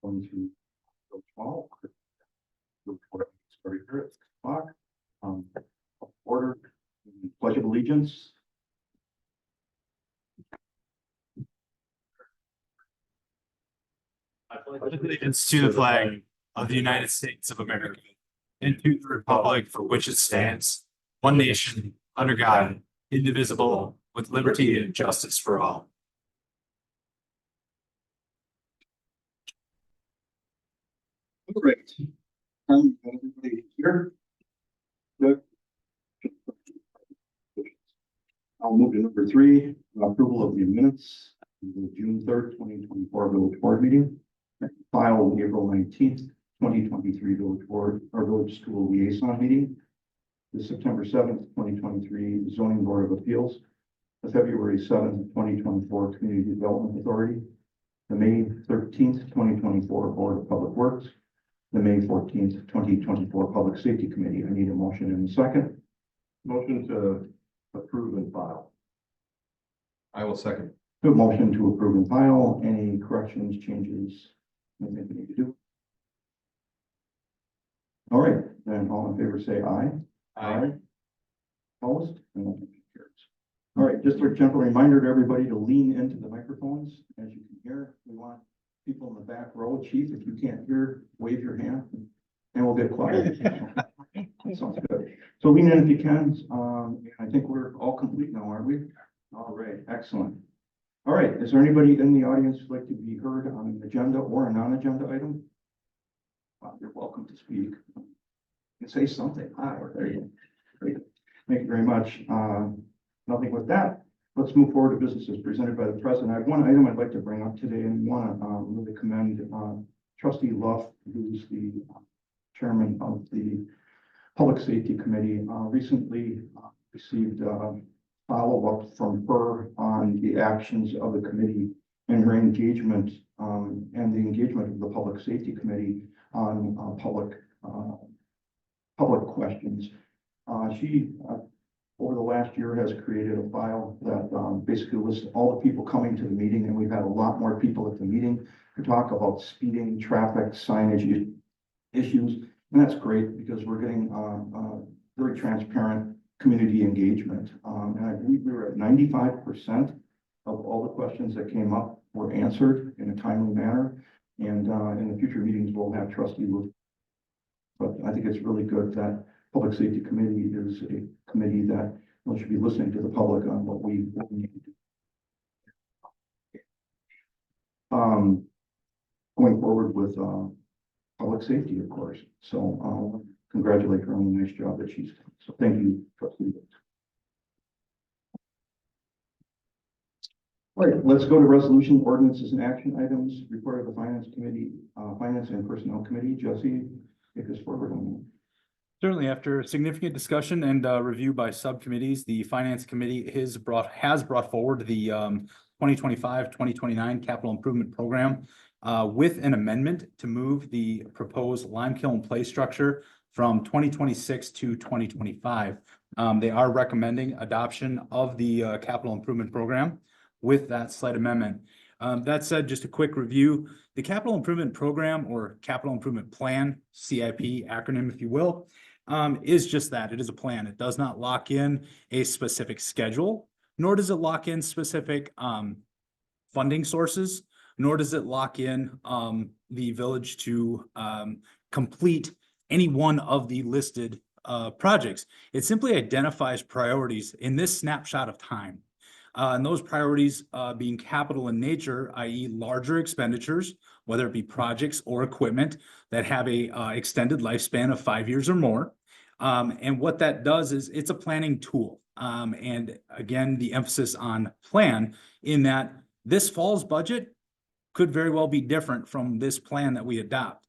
going to go 12. Report started here at 6 o'clock. Order, pledge of allegiance. I pledge allegiance to the flag of the United States of America and to the republic for which it stands, one nation, under God, indivisible, with liberty and justice for all. Great. Everybody here? Good. I'll move to number 3, approval of the minutes of the June 3rd, 2024 village board meeting. File April 19th, 2023 village board or village school liaison meeting. The September 7th, 2023 zoning board of appeals. The February 7th, 2024 community development authority. The May 13th, 2024 board of public works. The May 14th, 2024 public safety committee. I need a motion in a second. Motion to approve and file. I will second. Good motion to approve and file. Any corrections, changes, anything we need to do? All right, then all in favor say aye. Opposed? And motion carries. All right, just a gentle reminder to everybody to lean into the microphones. As you can hear, we want people in the back row. Chief, if you can't hear, wave your hand and we'll get quiet. Sounds good. So lean in if you can. I think we're all complete now, aren't we? All right, excellent. All right, is there anybody in the audience who'd like to be heard on an agenda or a non-agenda item? You're welcome to speak. You can say something. Hi, there you go. Great. Thank you very much. Nothing with that. Let's move forward to businesses presented by the president. I have one item I'd like to bring up today and want to really commend Trustee Luft, who's the chairman of the Public Safety Committee. Recently received follow-up from her on the actions of the committee and her engagement and the engagement of the Public Safety Committee on public questions. She over the last year has created a file that basically lists all the people coming to the meeting, and we've had a lot more people at the meeting to talk about speeding, traffic, signage issues, and that's great because we're getting very transparent community engagement. And I believe we were at 95% of all the questions that came up were answered in a timely manner. And in the future meetings, we'll have Trustee Luft. But I think it's really good that Public Safety Committee is a committee that should be listening to the public on what we need to do. Going forward with public safety, of course. So congratulate her on the nice job that she's done. So thank you, Trustee. All right, let's go to resolution, ordinances, and action items. Report of the Finance Committee, Finance and Personnel Committee. Jesse, take us forward on that. Certainly, after significant discussion and review by subcommittees, the Finance Committee has brought forward the 2025-2029 Capital Improvement Program with an amendment to move the proposed lime kiln play structure from 2026 to 2025. They are recommending adoption of the Capital Improvement Program with that slight amendment. That said, just a quick review. The Capital Improvement Program, or Capital Improvement Plan, CIP acronym, if you will, is just that. It is a plan. It does not lock in a specific schedule, nor does it lock in specific funding sources, nor does it lock in the village to complete any one of the listed projects. It simply identifies priorities in this snapshot of time. And those priorities being capital in nature, i.e. larger expenditures, whether it be projects or equipment that have a extended lifespan of 5 years or more. And what that does is it's a planning tool. And again, the emphasis on plan in that this fall's budget could very well be different from this plan that we adopt.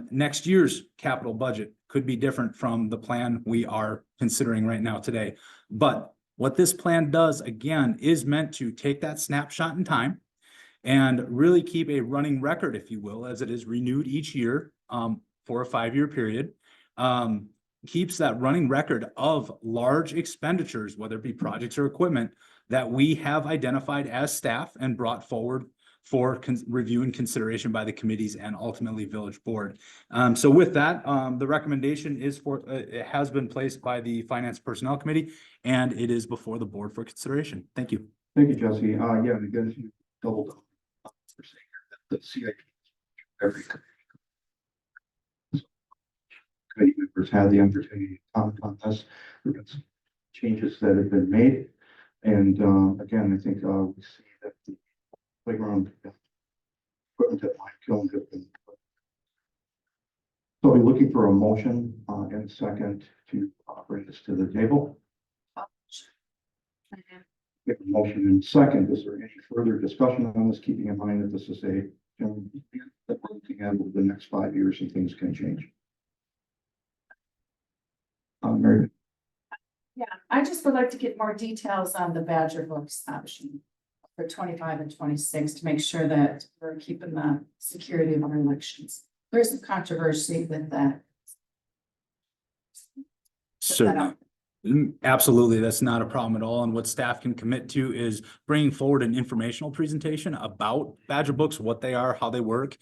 Next year's capital budget could be different from the plan we are considering right now today. But what this plan does, again, is meant to take that snapshot in time and really keep a running record, if you will, as it is renewed each year for a 5-year period. Keeps that running record of large expenditures, whether it be projects or equipment, that we have identified as staff and brought forward for review and consideration by the committees and ultimately village board. So with that, the recommendation is it has been placed by the Finance Personnel Committee and it is before the board for consideration. Thank you. Thank you, Jesse. Yeah, because you doubled up. For saying that the CIP. Every committee members had the opportunity to comment on this. We've got some changes that have been made. And again, I think we see that the playground equipment at Lime Kiln have been. So we're looking for a motion and second to bring this to the table. We have a motion and second. Is there any further discussion on this? Keeping in mind that this is a general plan that we're looking at over the next 5 years and things can change. Mary. Yeah, I just would like to get more details on the Badger books option for 25 and 26 to make sure that we're keeping the security of our elections. There's some controversy with that. Certainly. Absolutely, that's not a problem at all. And what staff can commit to is bringing forward an informational presentation about Badger books, what they are, how they work.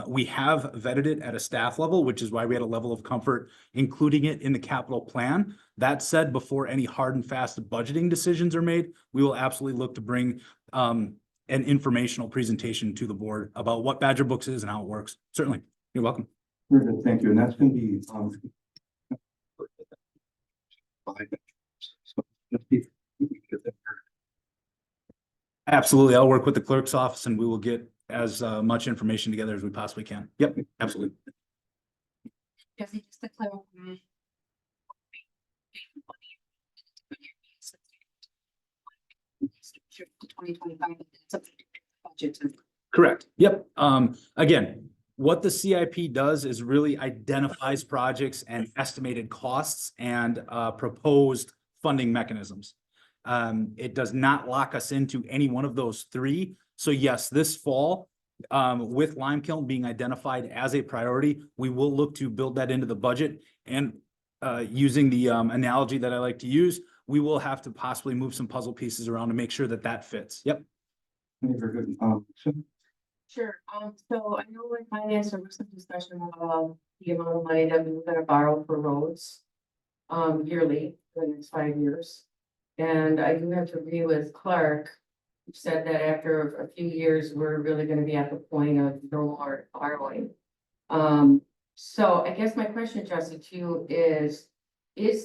We have vetted it at a staff level, which is why we had a level of comfort including it in the capital plan. That said, before any hard and fast budgeting decisions are made, we will absolutely look to bring an informational presentation to the board about what Badger books is and how it works. Certainly, you're welcome. Very good, thank you. And that's going to be 5 minutes. So let's see if we can get that. Absolutely. I'll work with the clerk's office and we will get as much information together as we possibly can. Yep, absolutely. Jesse, just to clarify. 2025 budget. Correct. Yep. Again, what the CIP does is really identifies projects and estimated costs and proposed funding mechanisms. It does not lock us into any one of those three. So yes, this fall, with Lime Kiln being identified as a priority, we will look to build that into the budget. And using the analogy that I like to use, we will have to possibly move some puzzle pieces around to make sure that that fits. Yep. Very good. Sure. So I know in finance there was some discussion about the amount of money that we were going to borrow for roads yearly for the next 5 years. And I do have to agree with Clark, who said that after a few years, we're really going to be at the point of no more borrowing. So I guess my question, Jesse, to you is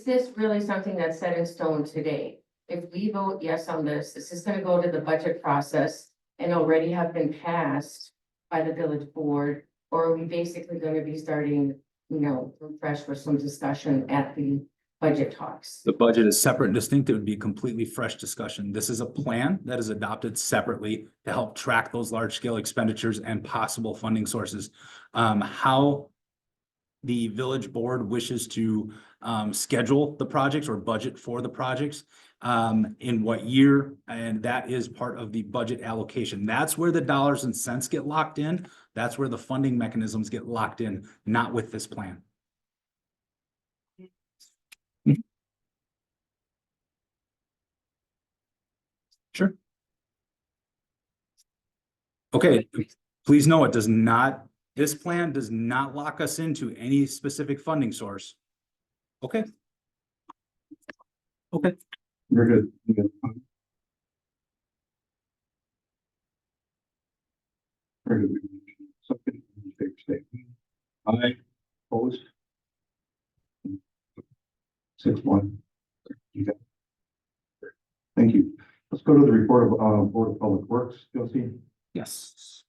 this really something that's set in stone today? If we vote yes on this, is this going to go to the budget process and already have been passed by the village board? Or are we basically going to be starting, from fresh with some discussion at the budget talks? The budget is separate and distinct. It would be a completely fresh discussion. This is a plan that is adopted separately to help track those large scale expenditures and possible funding sources. How the village board wishes to schedule the projects or budget for the projects, in what year, and that is part of the budget allocation. That's where the dollars and cents get locked in. That's where the funding mechanisms get locked in, not with this plan. Sure. Okay, please know it does not, this plan does not lock us into any specific funding source. Okay. Okay. Very good. Very good. Something in favor, say aye. Opposed? 6-1. You got it. Thank you. Let's go to the report of Board of Public Works, Josie. Yes.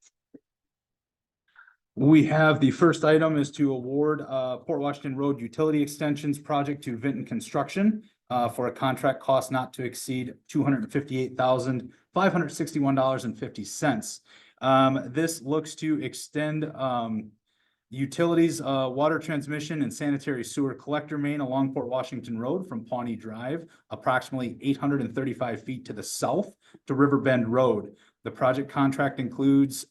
We have the first item is to award Port Washington Road Utility Extensions Project to Fenton Construction for a contract cost not to exceed $258,561.50. This looks to extend utilities, water transmission and sanitary sewer collector main along Port Washington Road from Pawnee Drive, approximately 835 feet to the south to Riverbend Road. The project contract includes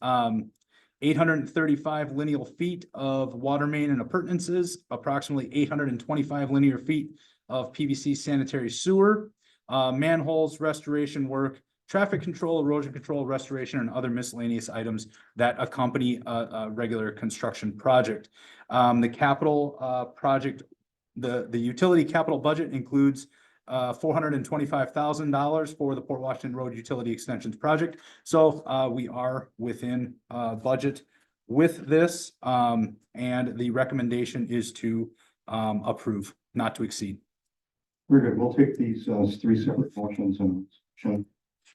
835 lineal feet of water main and appurtenances, approximately 825 linear feet of PVC sanitary sewer, manholes, restoration work, traffic control, erosion control, restoration, and other miscellaneous items that accompany a regular construction project. The capital project, the utility capital budget includes $425,000 for the Port Washington Road Utility Extensions Project. So we are within budget with this, and the recommendation is to approve, not to exceed. Very good. We'll take these three separate motions and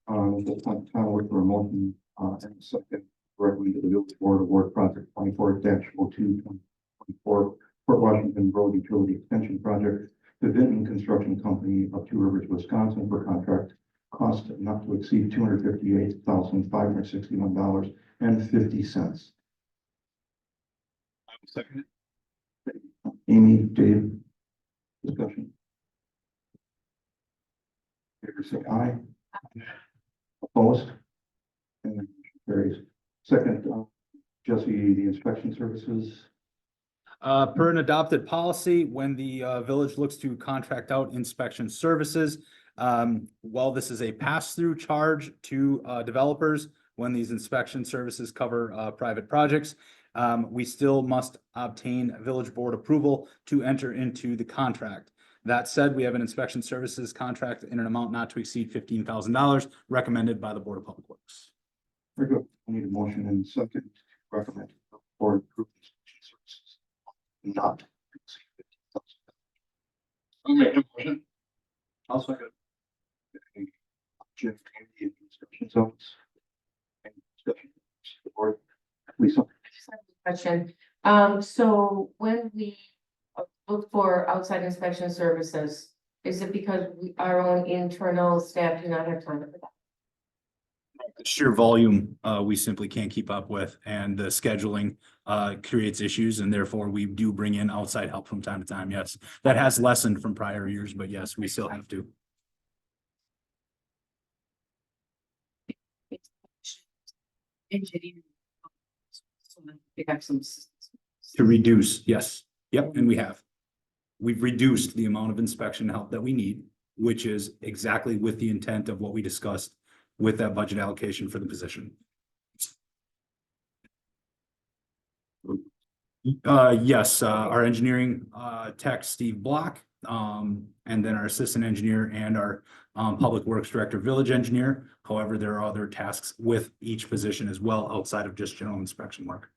we'll time with for a motion and a second directly to the village board award project 24-02-2024 Port Washington Road Utility Extension Project to Fenton Construction Company of Two Rivers, Wisconsin for contract cost not to exceed $258,561.50. I will second it. Amy, Dave, discussion. Favor say aye. Opposed? And the motion carries. Second, Jesse, the inspection services. Per an adopted policy, when the village looks to contract out inspection services, while this is a pass-through charge to developers, when these inspection services cover private projects, we still must obtain village board approval to enter into the contract. That said, we have an inspection services contract in an amount not to exceed $15,000 recommended by the Board of Public Works. Very good. I need a motion and a second to recommend the board approve inspection services not to exceed $15,000. I'll make the motion. I'll second. Jim, Andy, and inspection zones. Any discussion? The board, Lisa. I just have a question. So when we look for outside inspection services, is it because our own internal staff do not have time for that? The sheer volume, we simply can't keep up with, and the scheduling creates issues, and therefore we do bring in outside help from time to time. Yes, that has lessened from prior years, but yes, we still have to. Engineering. So we have some. To reduce, yes. Yep, and we have. We've reduced the amount of inspection help that we need, which is exactly with the intent of what we discussed with that budget allocation for the position. Yes, our engineering tech, Steve Block, and then our assistant engineer and our public works director, village engineer. However, there are other tasks with each position as well outside of just general inspection work.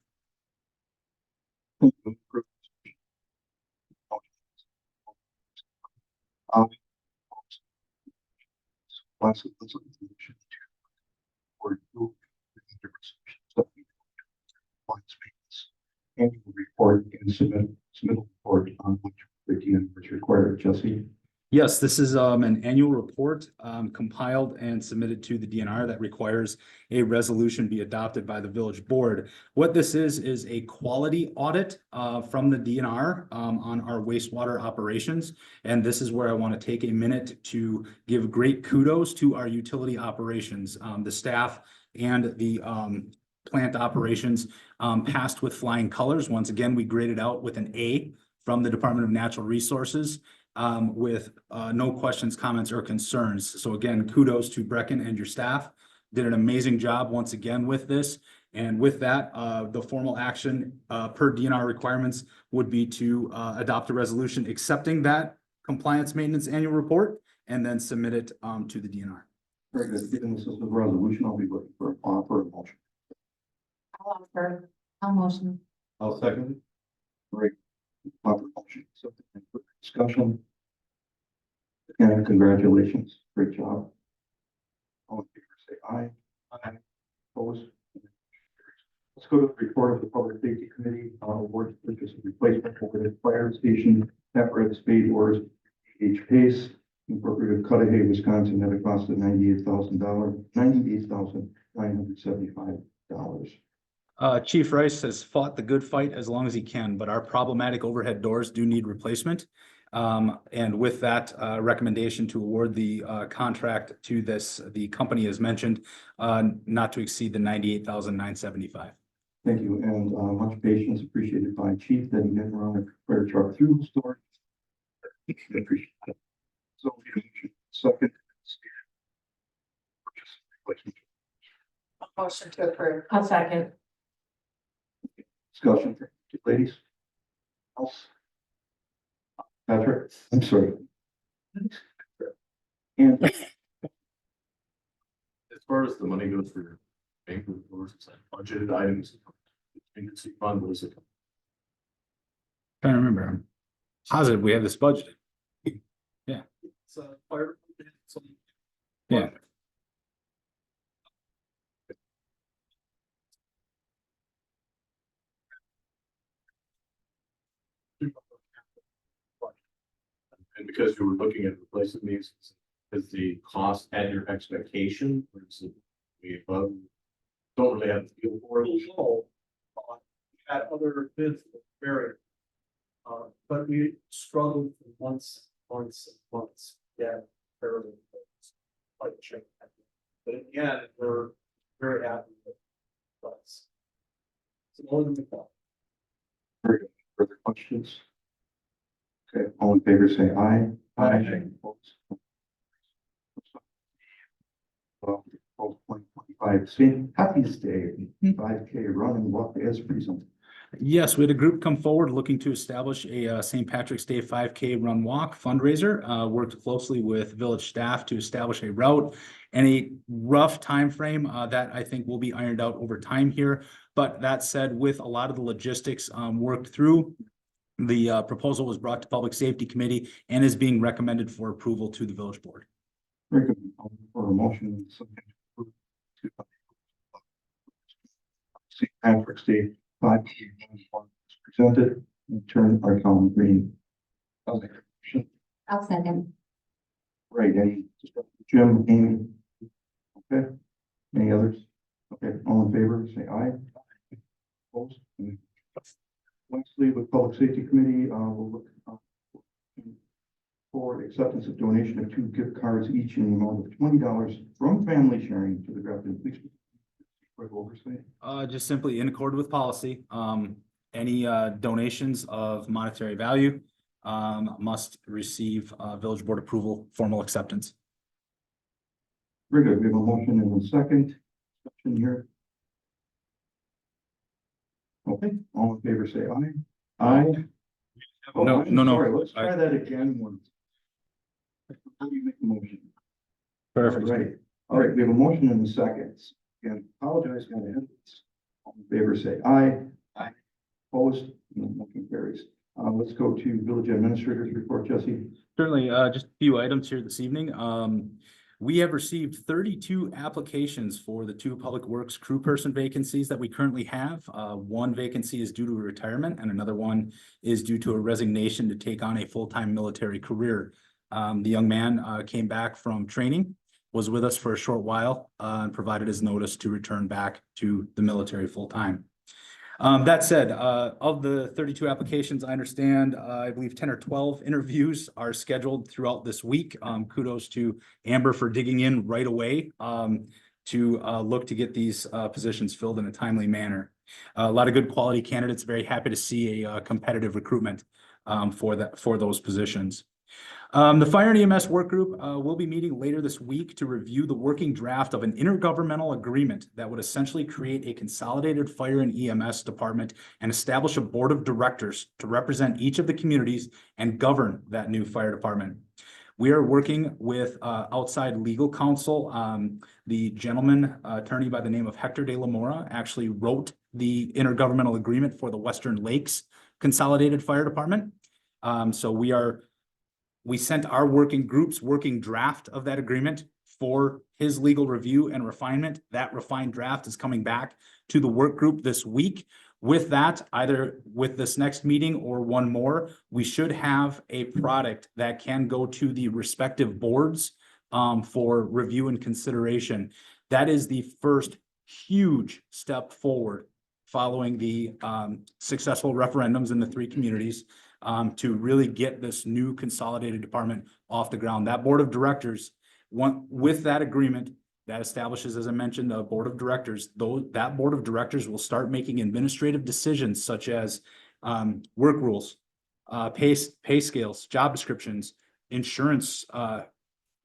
Annual report and submit report on which the DN is required. Jesse. Yes, this is an annual report compiled and submitted to the DNR that requires a resolution be adopted by the village board. What this is a quality audit from the DNR on our wastewater operations. And this is where I want to take a minute to give great kudos to our utility operations, the staff and the plant operations passed with flying colors. Once again, we graded out with an A from the Department of Natural Resources. With no questions, comments, or concerns. So again, kudos to Brecken and your staff. Did an amazing job once again with this. And with that, the formal action per DNR requirements would be to adopt a resolution accepting that compliance maintenance annual report and then submit it to the DNR. Very good. Given this is the resolution, I'll be looking for a motion. I'll offer. I'll motion. I'll second it. Great. Proper motion. So for discussion. And congratulations. Great job. All in favor, say aye. Aye. Opposed? Let's go to the report of the Public Safety Committee. Award to purchase a replacement for the fire station at Red Spade Orders H. Pace, Incorporated, Cudahy, Wisconsin, at a cost of $98,975. Chief Rice has fought the good fight as long as he can, but our problematic overhead doors do need replacement. And with that recommendation to award the contract to the company as mentioned, not to exceed the $98,975. Thank you, and much patience appreciated by Chief that he didn't run a fire truck through the store. Appreciate it. So second. Motion to approve. I'll second. Discussion, ladies? Else? Patrick, I'm sorry. And As far as the money goes for your bank reports, it's like budgeted items. Contingency fund, what is it? Trying to remember. I'm positive we have this budgeted. It's fire. Yeah. And because you were looking at replacing these, is the cost at your expectation, or is it we above? Don't really have to feel for it. Low, we had other bids that varied. But we struggled for months, yeah, fairly. Like a chain. But in the end, we're very happy with the price. It's more than we thought. very good. Further questions? Okay, all in favor, say aye. Aye. Well, 2025, St. Happy's Day, 5K running walk as presented. Yes, we had a group come forward looking to establish a St. Patrick's Day 5K run walk fundraiser. Worked closely with village staff to establish a route and a rough time frame that I think will be ironed out over time here. But that said, with a lot of the logistics worked through, the proposal was brought to Public Safety Committee and is being recommended for approval to the village board. Very good. For a motion. St. Patrick's Day 5K presented, and turn our column green. I'll make a motion. I'll second. Right, any, Jim, Amy? Okay, any others? Okay, all in favor, say aye. Opposed? Lastly, with Public Safety Committee, we'll look for acceptance of donation of 2 gift cards each in the amount of $20 from family sharing to the Grafton Police. Quick oversight. Just simply in accord with policy, any donations of monetary value must receive village board approval, formal acceptance. Very good. We have a motion and a second. Discussion here. Okay, all in favor, say aye. Aye. Oh, No, I'm no, no. sorry. Let's try that again once. How do you make the motion? Perfect. All right, we have a motion and a second. Again, apologize, got ahead of this. All in favor, say aye. Aye. Opposed, motion carries. Let's go to village administrators report, Jesse. Certainly, just a few items here this evening. We have received 32 applications for the 2 public works crew person vacancies that we currently have. 1 vacancy is due to a retirement and another one is due to a resignation to take on a full-time military career. The young man came back from training, was with us for a short while, and provided his notice to return back to the military full-time. That said, of the 32 applications, I understand, I believe 10 or 12 interviews are scheduled throughout this week. Kudos to Amber for digging in right away to look to get these positions filled in a timely manner. A lot of good quality candidates. Very happy to see a competitive recruitment for those positions. The Fire and EMS Work Group will be meeting later this week to review the working draft of an intergovernmental agreement that would essentially create a consolidated fire and EMS department and establish a board of directors to represent each of the communities and govern that new fire department. We are working with outside legal counsel. The gentleman, attorney by the name of Hector de la Mora, actually wrote the intergovernmental agreement for the Western Lakes Consolidated Fire Department. So we sent our working group's working draft of that agreement for his legal review and refinement. That refined draft is coming back to the work group this week. With that, either with this next meeting or one more, we should have a product that can go to the respective boards for review and consideration. That is the first huge step forward following the successful referendums in the 3 communities. To really get this new consolidated department off the ground. That board of directors, with that agreement, that establishes, as I mentioned, a board of directors. That board of directors will start making administrative decisions such as work rules, pay scales, job descriptions, insurance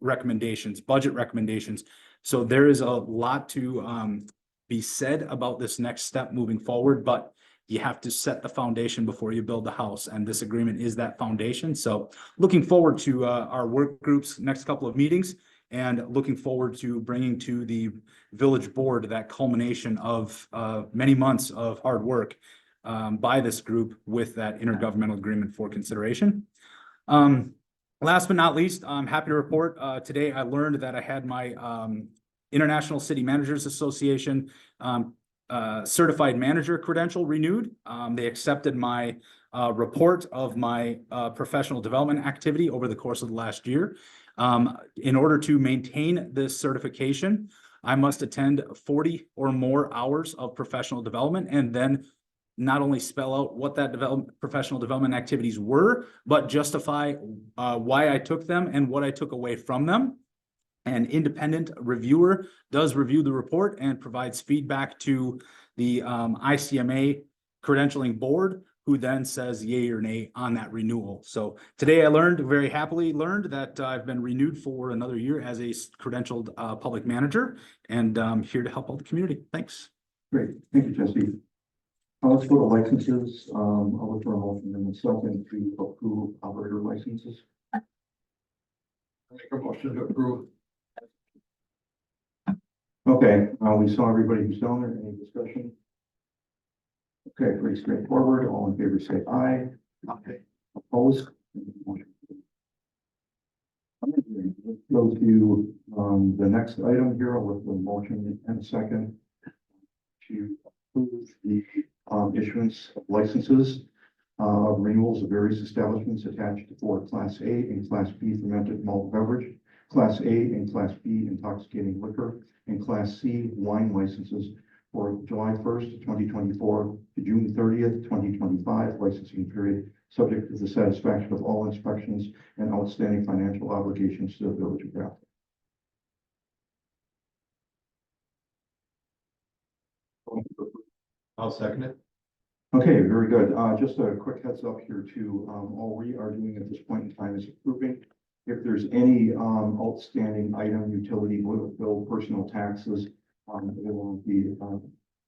recommendations, budget recommendations. So there is a lot to be said about this next step moving forward, but you have to set the foundation before you build the house, and this agreement is that foundation. So looking forward to our work group's next couple of meetings, and looking forward to bringing to the village board that culmination of many months of hard work by this group with that intergovernmental agreement for consideration. Last but not least, I'm happy to report today I learned that I had my International City Managers Association certified manager credential renewed. They accepted my report of my professional development activity over the course of the last year. In order to maintain this certification, I must attend 40 or more hours of professional development, and then not only spell out what that professional development activities were, but justify why I took them and what I took away from them. An independent reviewer does review the report and provides feedback to the ICMA credentialing board, who then says yay or nay on that renewal. So today I very happily learned that I've been renewed for another year as a credentialed public manager, and I'm here to help out the community. Thanks. Great, thank you, Jesse. Let's go to licenses. I'll look for a motion in a second to approve operator licenses. Make a motion to approve. Okay, we saw everybody who's down there. Any discussion? Okay, pretty straightforward. All in favor say aye. Aye. Opposed? Let's go to the next item here with the motion and a second to approve the issuance of licenses, renewals of various establishments attached for Class A and Class B fermented malt beverage, Class A and Class B intoxicating liquor, and Class C wine licenses for July 1st, 2024 to June 30th, 2025 licensing period, subject to the satisfaction of all inspections and outstanding financial obligations to the village of Grafton. I'll second it. Okay, very good. Just a quick heads up here too. All we are doing at this point in time is approving. If there's any outstanding item, utility bill, personal taxes, they won't be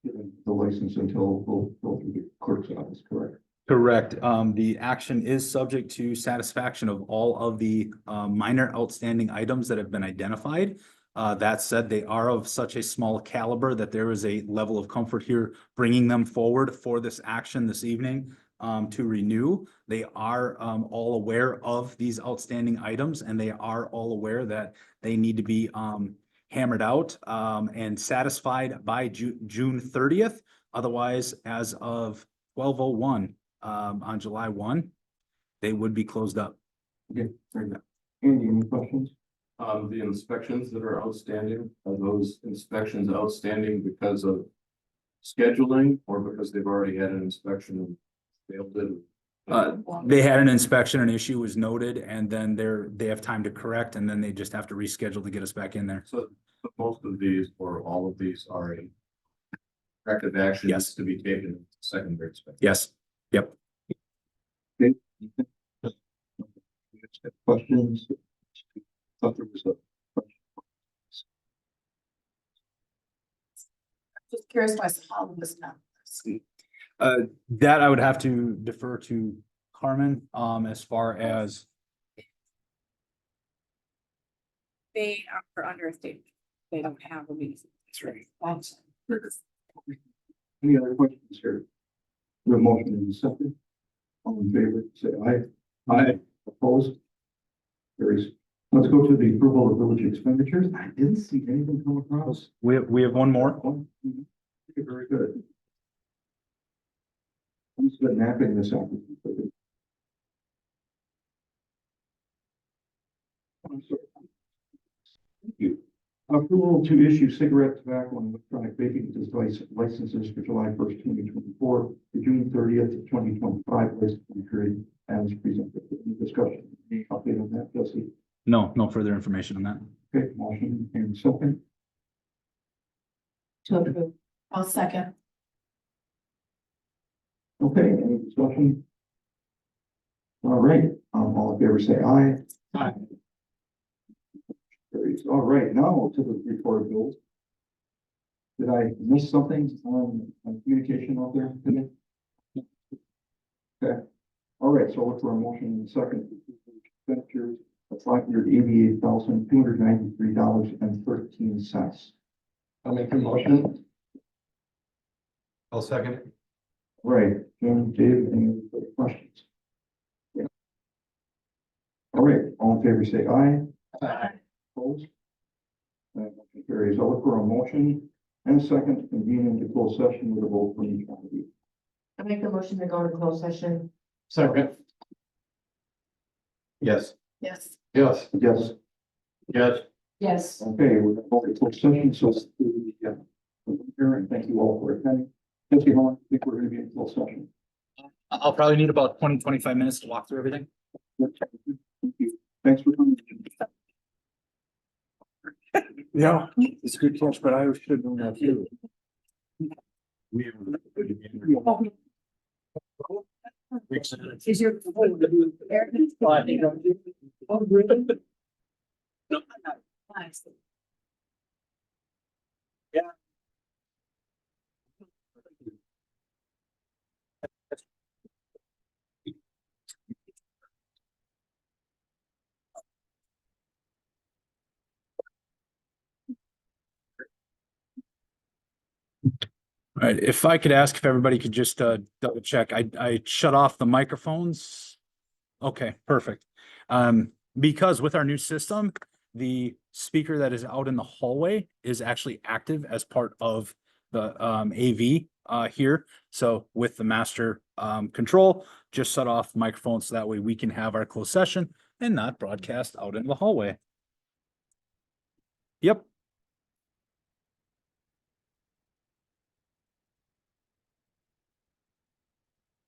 given the license until we'll go through the clerk's office, correct? Correct. The action is subject to satisfaction of all of the minor outstanding items that have been identified. That said, they are of such a small caliber that there is a level of comfort here bringing them forward for this action this evening to renew. They are all aware of these outstanding items, and they are all aware that they need to be hammered out and satisfied by June 30th. Otherwise, as of 12:01 on July 1, they would be closed up. Okay, very good. Andy, any questions? The inspections that are outstanding, are those inspections outstanding because of scheduling or because they've already had an inspection and failed it? They had an inspection, an issue was noted, and then they have time to correct, and then they just have to reschedule to get us back in there. So most of these or all of these are a corrective action Yes. to be taken in secondary inspection. Yes, yep. Questions? Thought there was a Just curious why Solid was not. That I would have to defer to Carmen, as far as, They are under a state, they don't have a reason. that's right. Any other questions here? The motion is second. All in favor, say aye. Aye. Opposed? Carries. Let's go to the approval of village expenditures. I didn't see anything come across. We have one more. Okay, very good. I'm just been napping this afternoon. I'm sorry. Thank you. Approval to issue cigarette, tobacco, and electronic vaping device licenses for July 1st, 2024 to June 30th, 2025 licensing period as presented. Any discussion? Any update on that, Jesse? No further information on that. Okay, motion and second. To approve. I'll second. Okay, any discussion? All right, all in favor say aye. Aye. Carries. All right, now to the report of bills. Did I miss something on communication out there today? Okay, all right, so look for a motion in a second. Expenditures of $588,293.13. I'll make a motion. I'll second it. Right, Jim, Dave, any other questions? Yeah. All right, all in favor, say aye. Aye. Opposed? That motion carries. I'll look for a motion and a second to convene into closed session with a vote from each one of you. I make a motion to go into closed session. Second. Yes. Yes. Yes. Yes, Yes. Yes. okay, we're going to closed session, so here, and thank you all for attending. Jesse, how long do you think we're going to be in closed session? I'll probably need about 20-25 minutes to walk through everything. Thank you. Thanks for coming. Yeah, it's a good catch, but I should have known that too. Is your. Oh, really? No, nice. All right, if I could ask if everybody could just double check, I shut off the microphones. Okay, perfect. Because with our new system, the speaker that is out in the hallway is actually active as part of the AV here. So with the master control, just shut off microphones so that way we can have our closed session and not broadcast out in the hallway. Yep.